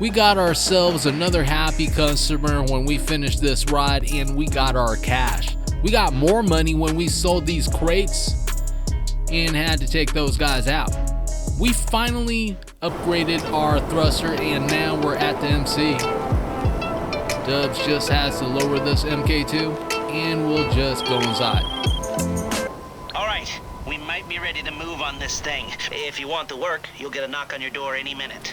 We got ourselves another happy customer when we finished this ride, and we got our cash. We got more money when we sold these crates and had to take those guys out. We finally upgraded our thruster, and now we're at the MC. Dubbz just has to lower this MK2 and we'll just go inside. Alright, we might be ready to move on this thing. If you want to work, you'll get a knock on your door any minute.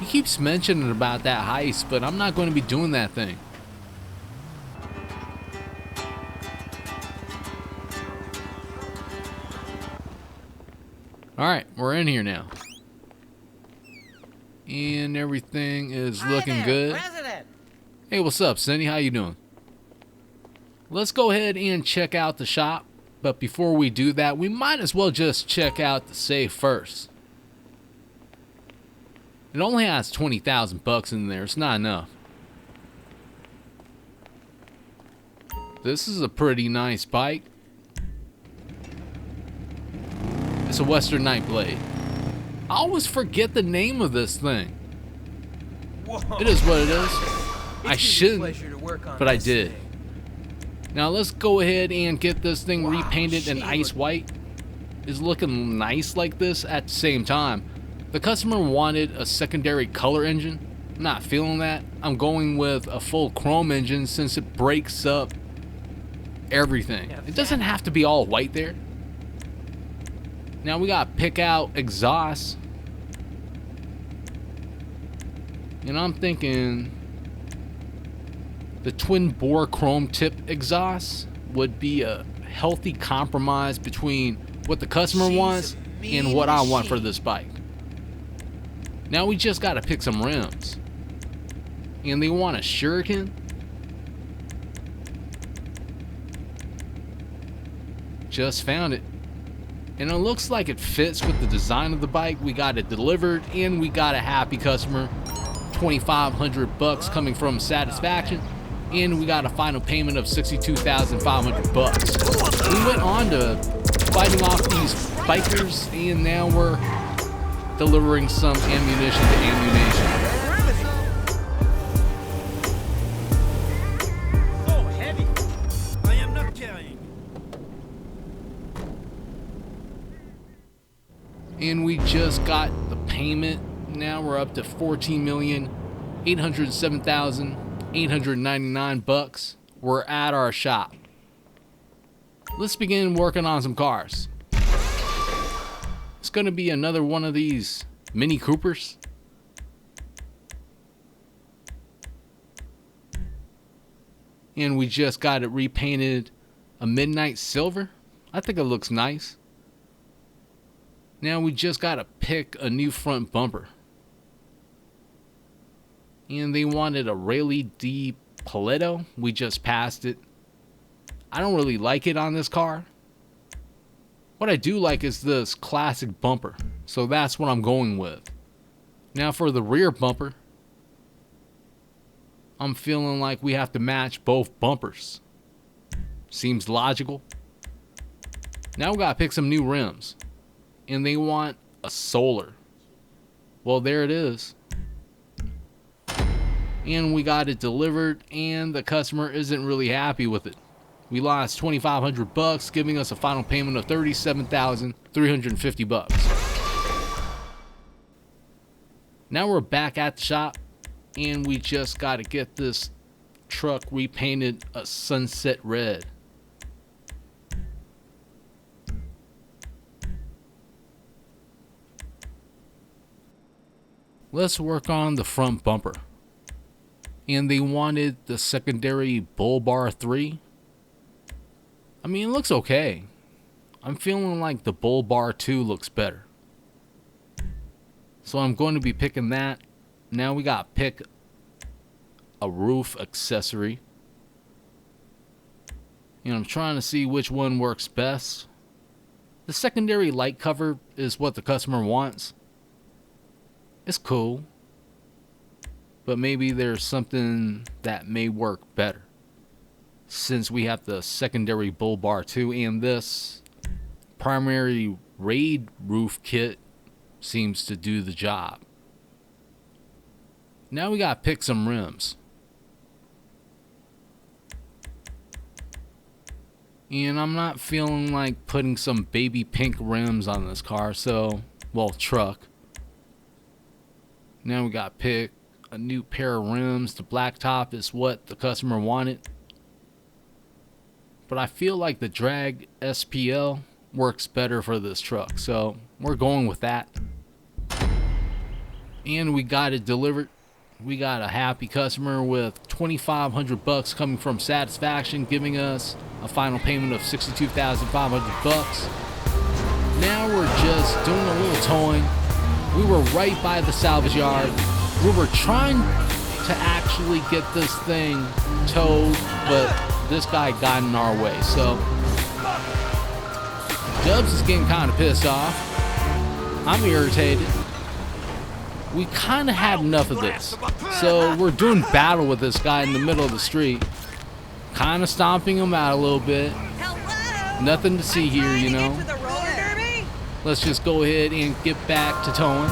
He keeps mentioning about that heist, but I'm not going to be doing that thing. Alright, we're in here now. And everything is looking good. President. Hey, what's up, Cindy? How you doing? Let's go ahead and check out the shop. But before we do that, we might as well just check out the safe first. It only has 20,000 bucks in there. It's not enough. This is a pretty nice bike. It's a Western Nightblade. I always forget the name of this thing. Whoa. It is what it is. I It's shouldn't, a pleasure to work on but I this did. thing. Now let's go ahead and get this thing Wow, repainted in she ice white. It's looking nice like this. At the same time, the customer wanted a secondary color engine. I'm not feeling that. I'm going with a full chrome engine since it breaks up everything. It doesn't have to be all white there. Now we gotta pick out exhaust. And I'm thinking the twin bore chrome tip exhaust would be a healthy compromise between what the customer wants and what I want for this bike. Now we just gotta pick some rims. And they want a Shuriken. Just found it. And it looks like it fits with the design of the bike. We got it delivered and we got a happy customer. 2,500 bucks coming from satisfaction. And we got a final payment of 62,500 bucks. We went on to fighting off these bikers, and now we're delivering some ammunition to ammunition. So heavy. I am not carrying. And we just got the payment. Now we're up to 14,807,899 bucks. We're at our shop. Let's begin working on some cars. It's gonna be another one of these Mini Coopers. And we just got it repainted a midnight silver. I think it looks nice. Now we just gotta pick a new front bumper. And they wanted a Rayleigh D Paletto. We just passed it. I don't really like it on this car. What I do like is this classic bumper. So that's what I'm going with. Now for the rear bumper, I'm feeling like we have to match both bumpers. Seems logical. Now we gotta pick some new rims. And they want a solar. Well, there it is. And we got it delivered, and the customer isn't really happy with it. We lost 2,500 bucks, giving us a final payment of 37,350 bucks. Now we're back at the shop, and we just got to get this truck repainted a sunset red. Let's work on the front bumper. And they wanted the secondary bull bar 3. I mean, it looks okay. I'm feeling like the bull bar 2 looks better. So I'm going to be picking that. Now we got to pick a roof accessory. And I'm trying to see which one works best. The secondary light cover is what the customer wants. It's cool. But maybe there's something that may work better. Since we have the secondary bull bar 2 and this primary raid roof kit seems to do the job. Now we gotta pick some rims. And I'm not feeling like putting some baby pink rims on this car, so, well, truck. Now we gotta pick a new pair of rims. The black top is what the customer wanted. But I feel like the drag SPL works better for this truck, so we're going with that. And we got it delivered. We got a happy customer with $2,500 coming from Satisfaction, giving us a final payment of $62,500. Now we're just doing a little towing. We were right by the salvage yard. We were trying to actually get this thing towed, but this guy got in our way. So Dubbz is getting kind of pissed off. I'm irritated. We kind of had enough of this. So we're doing battle with this guy in the middle of the street. Kind of stomping him out a little bit. Nothing to see here, you know. Let's just go ahead and get back to towing.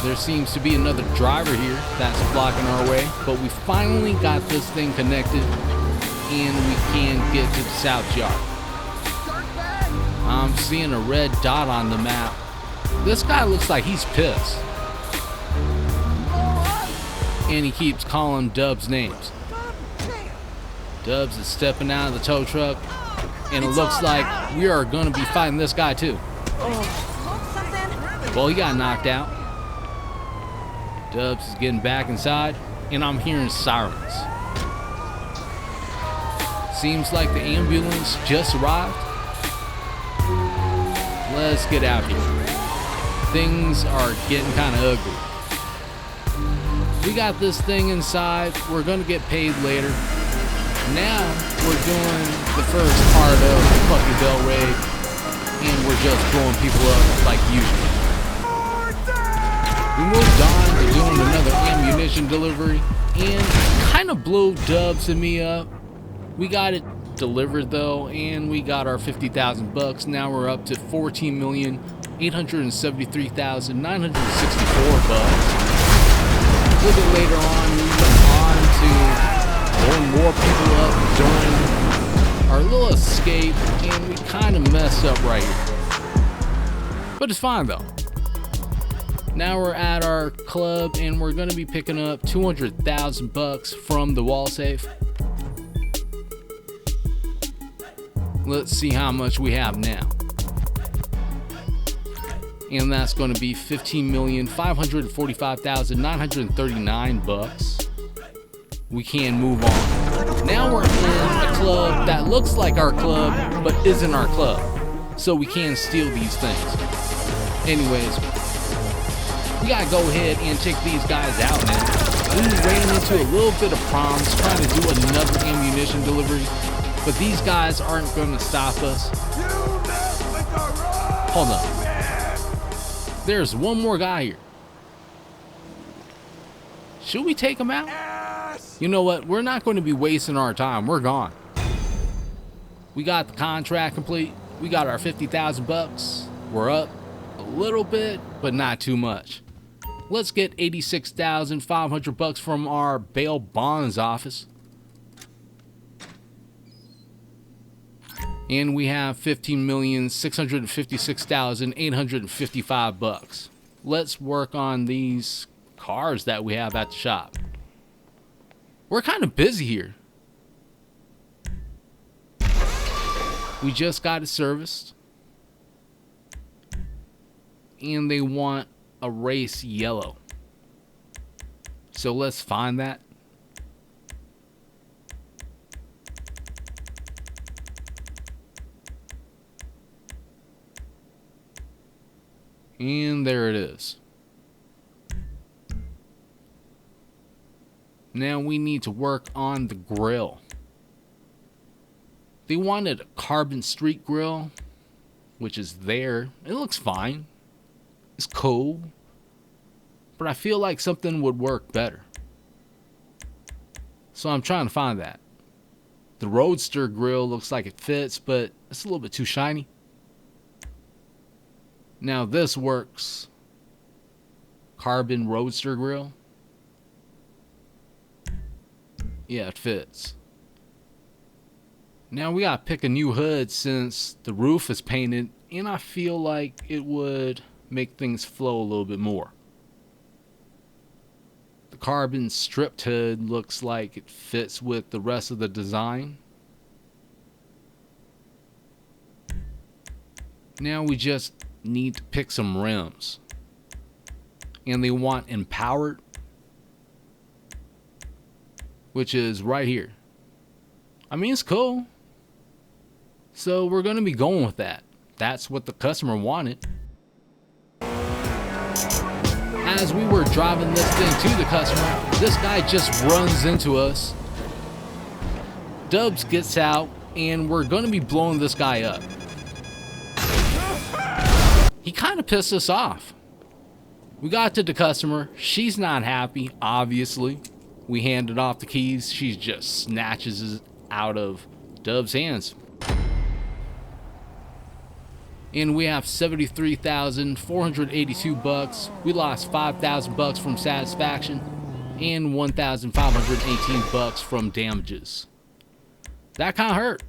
There seems to be another driver here that's blocking our way. But we finally got this thing connected. And we can get to the salvage yard. I'm seeing a red dot on the map. This guy looks like he's pissed. And he keeps calling Dubbz names. Dubbz is stepping out of the tow truck. And it looks like we are going to be fighting this guy too. Well, he got knocked out. Dubbz is getting back inside. And I'm hearing sirens. Seems like the ambulance just arrived. Let's get out here. Things are getting kind of ugly. We got this thing inside. We're going to get paid later. Now we're doing the first part of the fucking belt raid. And we're just blowing people up like usual. We moved on to doing another ammunition delivery. And kind of blew Dubbz and me up. We got it delivered though. And we got our $50,000. Now we're up to $14,873,964 bucks. A little bit later on, we went on to blowing more people up during our little escape, and we kind of messed up right here. But it's fine though. Now we're at our club, and we're gonna be picking up 200,000 bucks from the wall safe. Let's see how much we have now. And that's going to be $15,545,939 bucks. We can move on. Now we're in a club that looks like our club, but isn't our club. So we can steal these things. Anyways, we gotta go ahead and take these guys out now. We ran into a little bit of problems trying to do another ammunition delivery, but these guys aren't going to stop us. Hold on. There's one more guy here. Should we take him out? Yes. You know what? We're not going to be wasting our time. We're gone. We got the contract complete. We got our 50,000 bucks. We're up a little bit, but not too much. Let's get 86,500 bucks from our bail bonds office. And we have 15,656,855 bucks. Let's work on these cars that we have at the shop. We're kind of busy here. We just got it serviced. And they want a race yellow. So let's find that. And there it is. Now we need to work on the grill. They wanted a carbon street grill, which is there. It looks fine. It's cool. But I feel like something would work better. So I'm trying to find that. The Roadster grill looks like it fits, but it's a little bit too shiny. Now this works. carbon roadster grill. Yeah, it fits. Now we gotta pick a new hood since the roof is painted, and I feel like it would make things flow a little bit more. The carbon stripped hood looks like it fits with the rest of the design. Now we just need to pick some rims. And they want empowered, which is right here. I mean, it's cool. So we're going to be going with that. That's what the customer wanted. As we were driving this thing to the customer, this guy just runs into us. Dubbz gets out, and we're going to be blowing this guy up. He kind of pissed us off. We got to the customer. She's not happy, obviously. We handed off the keys. She just snatches it out of Dubb's hands. And we have $73,482. We lost $5,000 from satisfaction and $1,518 from damages. That kind of hurt.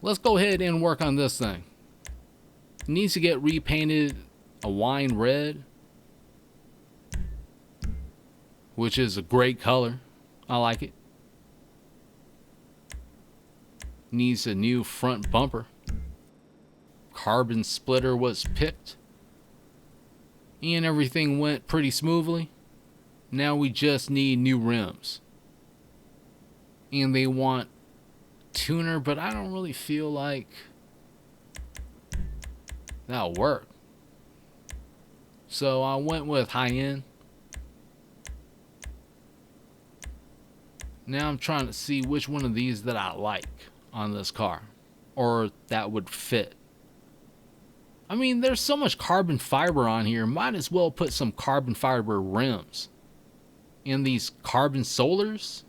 Let's go ahead and work on this thing. It needs to get repainted a wine red, which is a great color. I like it. Needs a new front bumper. Carbon splitter was picked, and everything went pretty smoothly. Now we just need new rims, and they want tuner, but I don't really feel like that'll work. So I went with high end. Now I'm trying to see which one of these that I like on this car, or that would fit. I mean, there's so much carbon fiber on here, might as well put some carbon fiber rims. And these carbon solars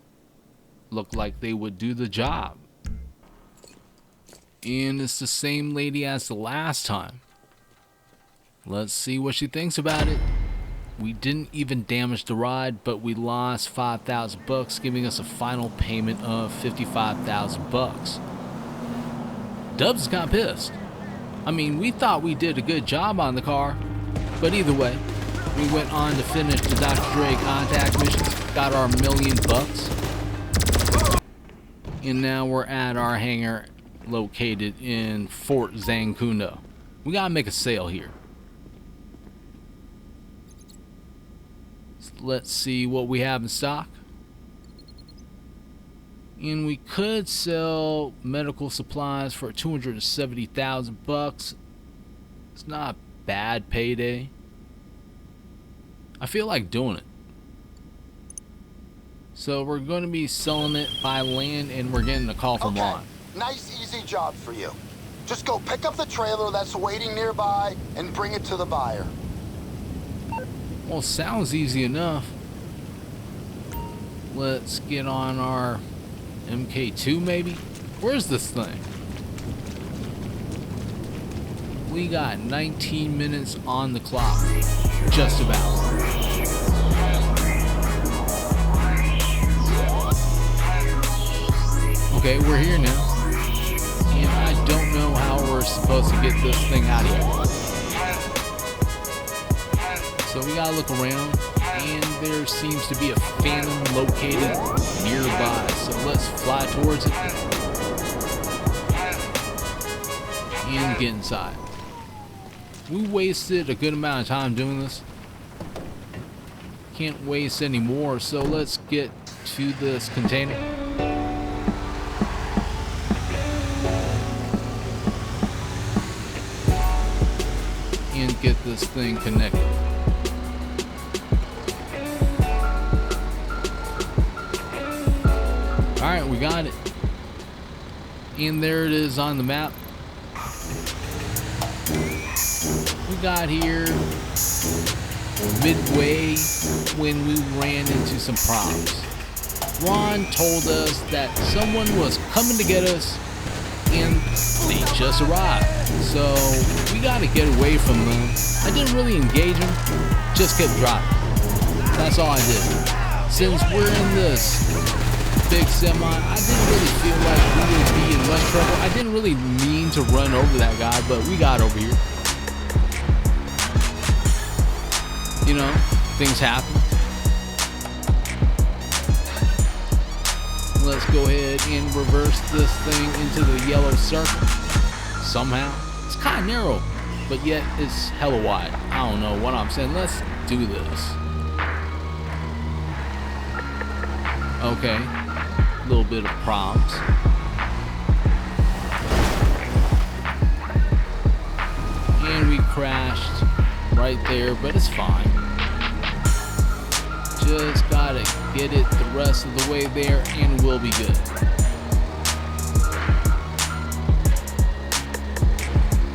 look like they would do the job. And it's the same lady as the last time. Let's see what she thinks about it. We didn't even damage the ride, but we lost $5,000, giving us a final payment of $55,000. Dubbz got pissed. I mean, we thought we did a good job on the car, but either way, we went on to finish the Dr. Dre contact missions, got our $1 million, and now we're at our hangar located in Fort Zancudo. We gotta make a sale here. Let's see what we have in stock. And we could sell medical supplies for $270,000. It's not a bad payday. I feel like doing it. So we're going to be selling it by land, and we're getting a call from Ron. Nice, easy job for you. Just go pick up the trailer that's waiting nearby and bring it to the buyer. Well, sounds easy enough. Let's get on our MK2 maybe? Where's this thing? We got 19 minutes on the clock. Just about. Okay, we're here now. And I don't know how we're supposed to get this thing out of here. So we gotta look around, and there seems to be a phantom located nearby. So let's fly towards it and get inside. We wasted a good amount of time doing this. Can't waste any more, so let's get to this container. And get this thing connected. Alright, we got it. And there it is on the map. We got here midway when we ran into some problems. Ron told us that someone was coming to get us, and they just arrived. So we got to get away from them. I didn't really engage them, just kept driving. That's all I did. Since we're in this big semi, I didn't really feel like we would be in much trouble. I didn't really mean to run over that guy, but we got over here. You know, things happen. Let's go ahead and reverse this thing into the yellow circle. Somehow. It's kind of narrow, but yet it's hella wide. I don't know what I'm saying. Let's do this. Okay. A little bit of problems. And we crashed right there, but it's fine. Just gotta get it the rest of the way there and we'll be good.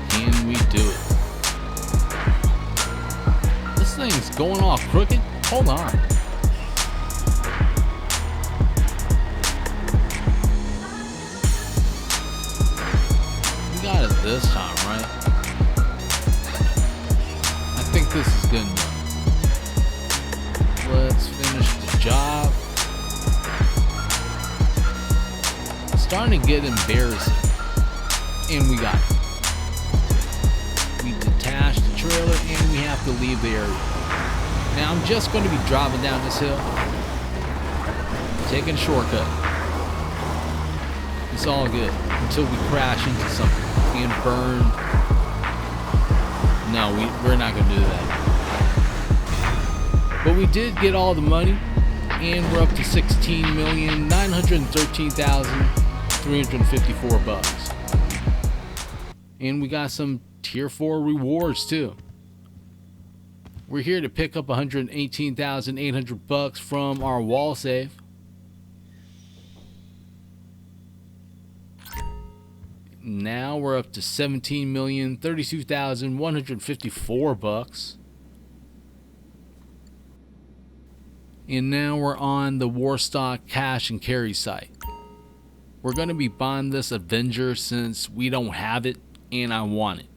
Can we do it? This thing's going all crooked? Hold on. We got it this time, right? I think this is good enough. Let's finish the job. It's starting to get embarrassing. And we got it. We detached the trailer and we have to leave the area. Now I'm just going to be driving down this hill. Taking a shortcut. It's all good until we crash into something and burn. No, we're not going to do that. But we did get all the money, and we're up to $16,913,354. And we got some tier 4 rewards too. We're here to pick up $118,800 from our wall save. Now we're up to $17,032,154. And now we're on the Warstock cash and carry site. We're going to be buying this Avenger since we don't have it and I want it.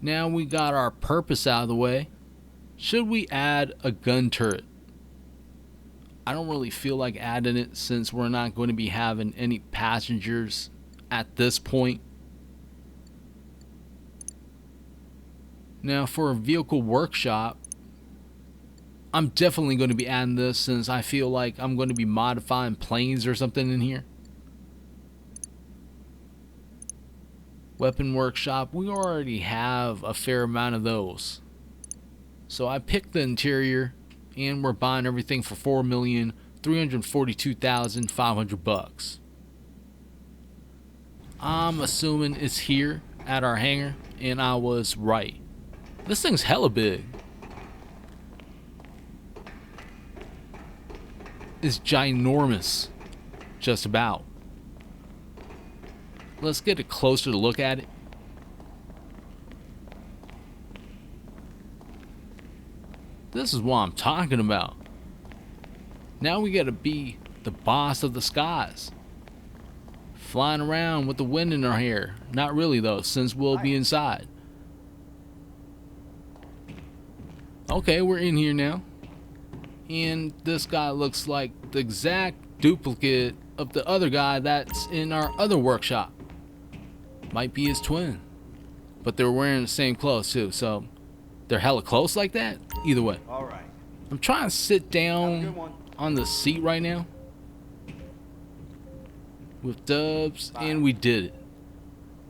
Now we got our purpose out of the way. Should we add a gun turret? I don't really feel like adding it since we're not going to be having any passengers at this point. Now for a vehicle workshop, I'm definitely going to be adding this since I feel like I'm going to be modifying planes or something in here. Weapon workshop, we already have a fair amount of those. So I picked the interior and we're buying everything for $4,342,500. I'm assuming it's here at our hangar and I was right. This thing's hella big. Is ginormous, just about. Let's get a closer look at it. This is what I'm talking about. Now we gotta be the boss of the skies. Flying around with the wind in our hair. Not really though, since we'll be inside. Okay, we're in here now. And this guy looks like the exact duplicate of the other guy that's in our other workshop. Might be his twin. But they're wearing the same clothes too, so they're hella close like that? Either way. Alright. I'm trying to sit down on the seat right now with Dubbz, and we did it.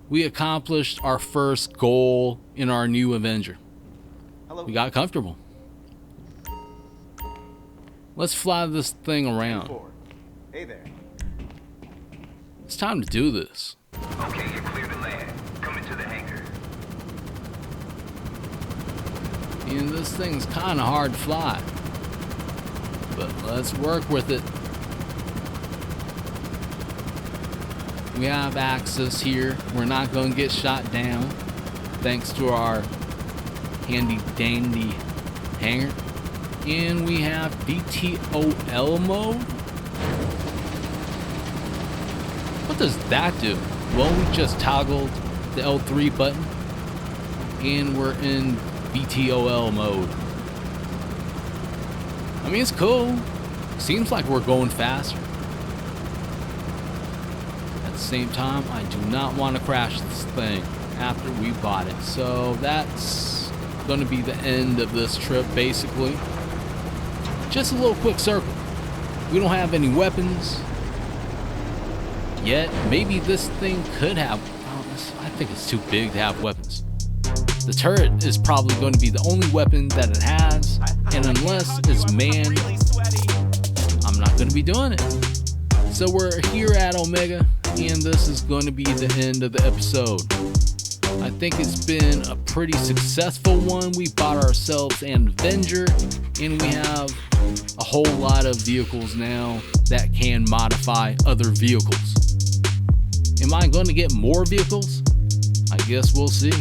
We accomplished our first goal in our new Avenger. We got comfortable. Let's fly this thing around. Hey there. It's time to do this. Okay, you're clear to land. Come into the hangar. And this thing's kind of hard to fly. But let's work with it. We have access here. We're not going to get shot down. Thanks to our handy dandy hangar. And we have VTOL mode. What does that do? Well, we just toggled the L3 button and we're in VTOL mode. I mean, it's cool. Seems like we're going faster. At the same time, I do not want to crash this thing after we bought it. So that's going to be the end of this trip, basically. Just a little quick circle. We don't have any weapons yet. Maybe this thing could have... I think it's too big to have weapons. The turret is probably going to be the only weapon that it has, and unless it's manned, I'm not going to be doing it. So we're here at Omega, and this is going to be the end of the episode. I think it's been a pretty successful one. We bought ourselves an Avenger, and we have a whole lot of vehicles now that can modify other vehicles. Am I going to get more vehicles? I guess we'll see.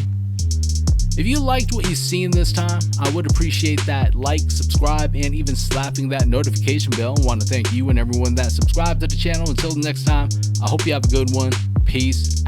If you liked what you've seen this time, I would appreciate that like, subscribe, and even slapping that notification bell. I want to thank you and everyone that subscribed to the channel. Until next time, I hope you have a good one. Peace